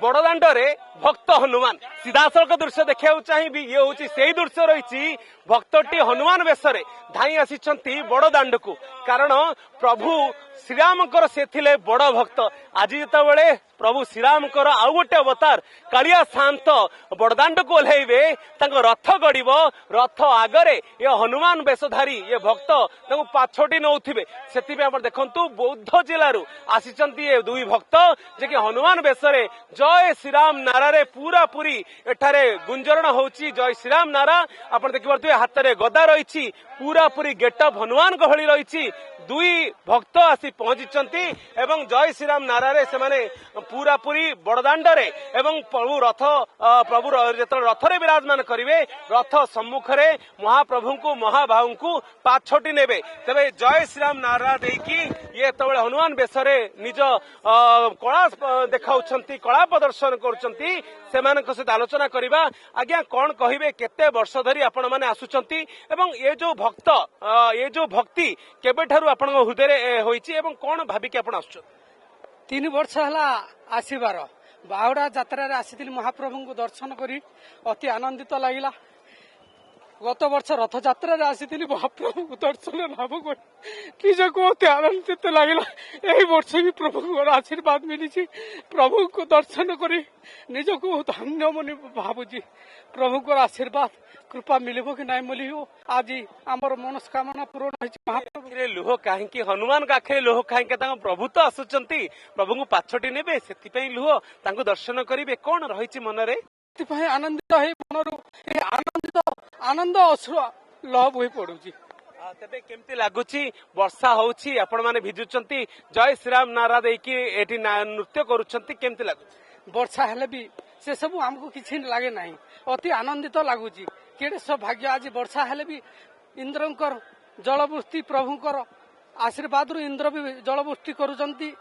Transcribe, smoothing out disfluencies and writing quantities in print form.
बड़दाण्डे भक्त हनुमान सीधासख दृश्य देखा चाहिए ये हूँ से दृश्य रही भक्तटी हनुमान वेशरे धाई आसी बड़दाण्ड को कारण प्रभु श्रीरामकर से थिले बड़ भक्त आज जिते प्रभु श्रीरामकर आउ गोटे अवतार कालिया शांत बड़दाण्ड को ओह्लैबे रथ गड़ब रथ आगरे ये हनुमान वेशधारी ये भक्त पाछटी नौथिबे से देखु बौद्ध जिलू आसी ये दुई भक्त जे कि हनुमान वेशरे जय श्रीराम नारा पूरा पूरी एठारे गुंजरण होची जय श्रीराम नारा आप देखिए हाथ में गदा रही पूरा पूरी गेटअप हनुमान गहली रही दुई भक्त आसी पहुंची एवं जय श्रीराम नारा से माने पूरा पूरी बड़दाण्डे एवं प्रभु रथ प्रभु जो रथरे विराजमान करेंगे रथ सम्मुख में महाप्रभु को महाभाव को पाछटी नेबे तेरे जय श्रीराम नारा देकी ये तो हनुमान वेशरे निज कला देखा कला प्रदर्शन करुँच से सहित आलोचना करवा आज्ञा कौन कहे केते वर्ष धरी आपण मैंने आसुचंती एवं ये जो भक्त ये जो भक्ति केबेठारु आपण हृदय होईची एवं कौन भाविकी आपण आसुछ 3 वर्ष है आसबार बाहुड़ा यात्रा आसी महाप्रभु को दर्शन करी अति आनंदित लगिला गत वर्ष रथ यात्रा आसी महाप्रभु को दर्शन लाभ कर निजक अति आनंदित लगिला यही वर्ष भी प्रभु को आशीर्वाद मिली प्रभु को दर्शन करी निजक धन्य मन भावुची प्रभु को आशीर्वाद कृपा मिलबो कि नहीं मिल आज आमर मनस्कामना पूर्ण महाप्रभु लुह कहीं हनुमान काखे लुह कहीं प्रभु तो आसुचंती प्रभु को पाछटी नेबे से लुह दर्शन करेंगे कौन रही मनरे आनंदित मनरू आनंदित आनंद अश्रु लह बोही पड़ुची तेबे केमती लगुची वर्षा होउची आपण माने भिजुचंती जय श्रीराम नारा देकी एठी नृत्य करूचंती केमती लगुची वर्षा हेले भी से सब हमको किछि लागे नाही अति आनंदित लगुची केडे सौभाग्य आज वर्षा हेले भी इंद्रंकर जलवृष्टि प्रभुंकर आशीर्वाद इंद्र भी जलवृष्टि करूचंती।